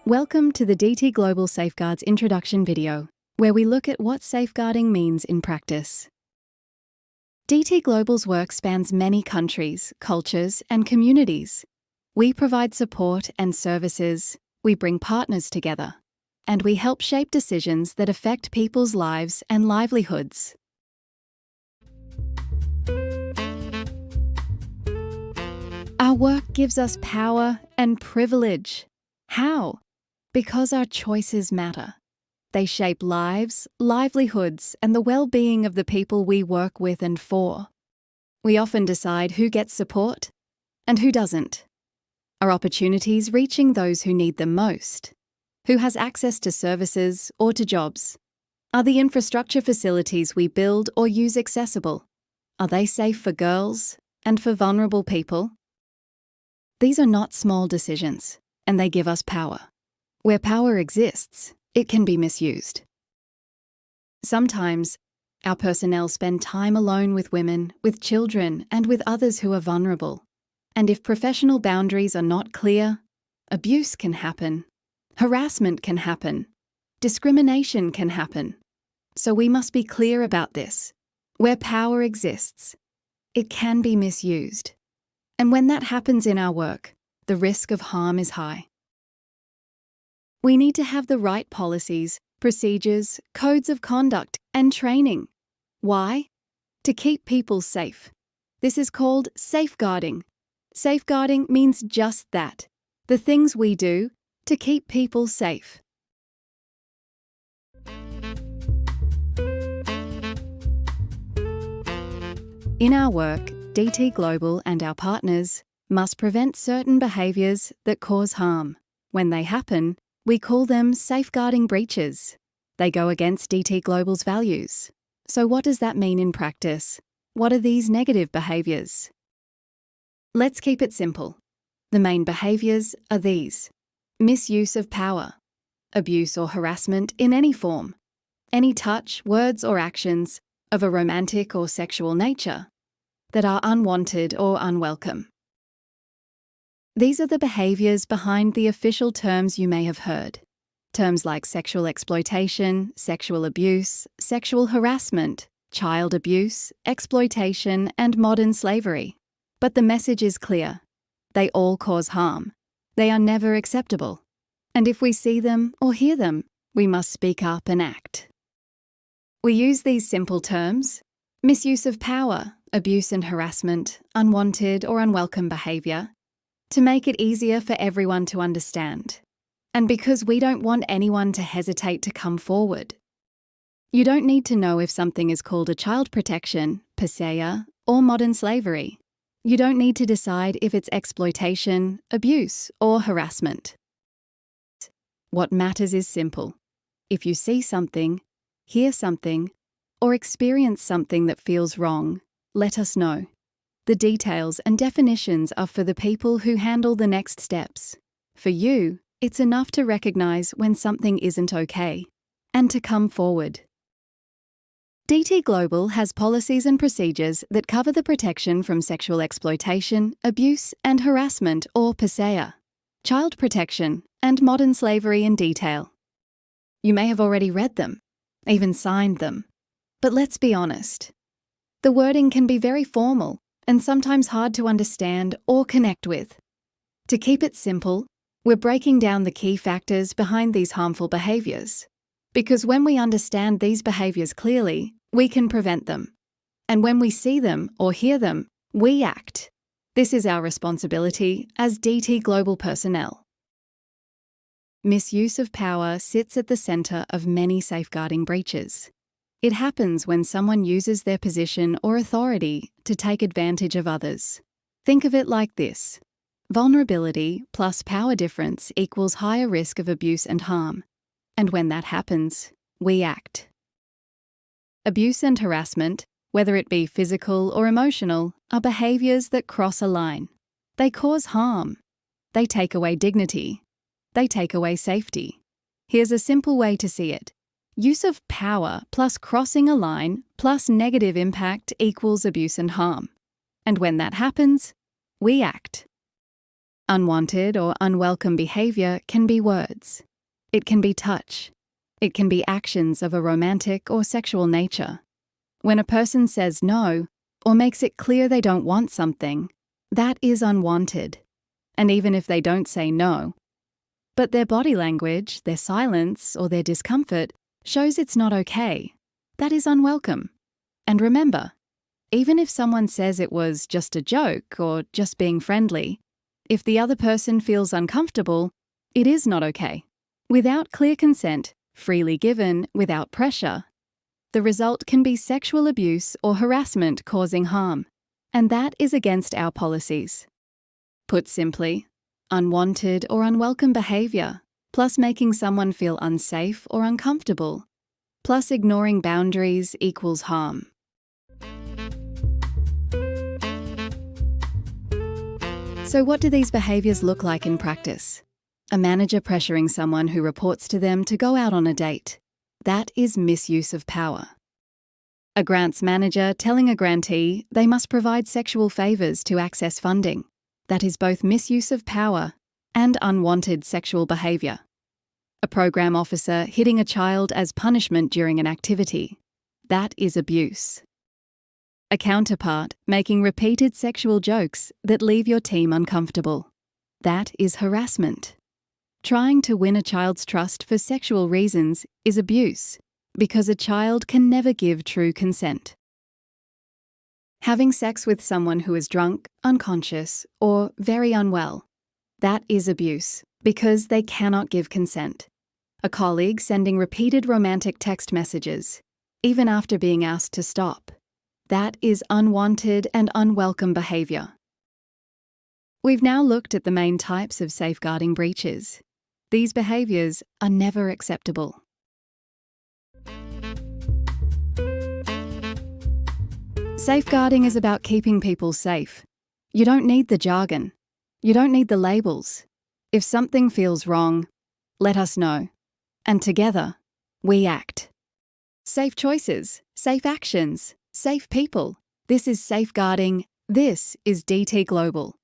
Welcome to the DT Global Safeguards introduction video, where we look at what safeguarding means in practice. DT Global's work spans many countries, cultures, and communities. We provide support and services, we bring partners together, and we help shape decisions that affect people's lives and livelihoods. Our work gives us power and privilege. How? Because our choices matter. They shape lives, livelihoods, and the well-being of the people we work with and for. We often decide who gets support and who doesn't. Are opportunities reaching those who need them most? Who has access to services or to jobs? Are the infrastructure facilities we build or use accessible? Are they safe for girls and for vulnerable people? These are not small decisions, and they give us power. Where power exists, it can be misused. Sometimes, our personnel spend time alone with women, with children, and with others who are vulnerable. And if professional boundaries are not clear, abuse can happen, harassment can happen, discrimination can happen. So we must be clear about this. Where power exists, it can be misused. And when that happens in our work, the risk of harm is high. We need to have the right policies, procedures, codes of conduct, and training. Why? To keep people safe. This is called safeguarding. Safeguarding means just that, the things we do to keep people safe. In our work, DT Global and our partners must prevent certain behaviours that cause harm. When they happen, we call them safeguarding breaches. They go against DT Global's values. So what does that mean in practice? What are these negative behaviours? Let's keep it simple. The main behaviours are these: misuse of power, abuse or harassment in any form, any touch, words or actions of a romantic or sexual nature that are unwanted or unwelcome. These are the behaviours behind the official terms you may have heard. Terms like sexual exploitation, sexual abuse, sexual harassment, child abuse, exploitation, and modern slavery. But the message is clear. They all cause harm. They are never acceptable. And if we see them or hear them, we must speak up and act. We use these simple terms: misuse of power, abuse and harassment, unwanted or unwelcome behaviour, to make it easier for everyone to understand. And because we don't want anyone to hesitate to come forward. You don't need to know if something is called a child protection, behaviour, or modern slavery. You don't need to decide if it's exploitation, abuse, or harassment. What matters is simple. If you see something, hear something, or experience something that feels wrong, let us know. The details and definitions are for the people who handle the next steps. For you, it's enough to recognise when something isn't okay and to come forward. DT Global has policies and procedures that cover the protection from sexual exploitation, abuse and harassment or behaviour, child protection and modern slavery in detail. You may have already read them, even signed them. But let's be honest. The wording can be very formal and sometimes hard to understand or connect with. To keep it simple, we're breaking down the key factors behind these harmful behaviours. Because when we understand these behaviours clearly, we can prevent them. And when we see them or hear them, we act. This is our responsibility as DT Global personnel. Misuse of power sits at the centre of many safeguarding breaches. It happens when someone uses their position or authority to take advantage of others. Think of it like this: vulnerability plus power difference equals higher risk of abuse and harm. And when that happens, we act. Abuse and harassment, whether it be physical or emotional, are behaviours that cross a line. They cause harm. They take away dignity. They take away safety. Here's a simple way to see it. Use of power plus crossing a line plus negative impact equals abuse and harm. And when that happens, we act. Unwanted or unwelcome behaviour can be words. It can be touch. It can be actions of a romantic or sexual nature. When a person says no or makes it clear they don't want something, that is unwanted. And even if they don't say no, but their body language, their silence, or their discomfort shows it's not okay, that is unwelcome. And remember, even if someone says it was just a joke or just being friendly, if the other person feels uncomfortable, it is not okay. Without clear consent, freely given, without pressure, the result can be sexual abuse or harassment causing harm, and that is against our policies. Put simply, unwanted or unwelcome behaviour, plus making someone feel unsafe or uncomfortable, plus ignoring boundaries equals harm. So what do these behaviours look like in practice? A manager pressuring someone who reports to them to go out on a date. That is misuse of power. A grants manager telling a grantee they must provide sexual favours to access funding. That is both misuse of power and unwanted sexual behaviour. A program officer hitting a child as punishment during an activity. That is abuse. A counterpart making repeated sexual jokes that leave your team uncomfortable. That is harassment. Trying to win a child's trust for sexual reasons is abuse, because a child can never give true consent. Having sex with someone who is drunk, unconscious, or very unwell. That is abuse, because they cannot give consent. A colleague sending repeated romantic text messages, even after being asked to stop. That is unwanted and unwelcome behaviour. We've now looked at the main types of safeguarding breaches. These behaviours are never acceptable. Safeguarding is about keeping people safe. You don't need the jargon. You don't need the labels. If something feels wrong, let us know. And together, we act. Safe choices, safe actions, safe people. This is safeguarding. This is DT Global.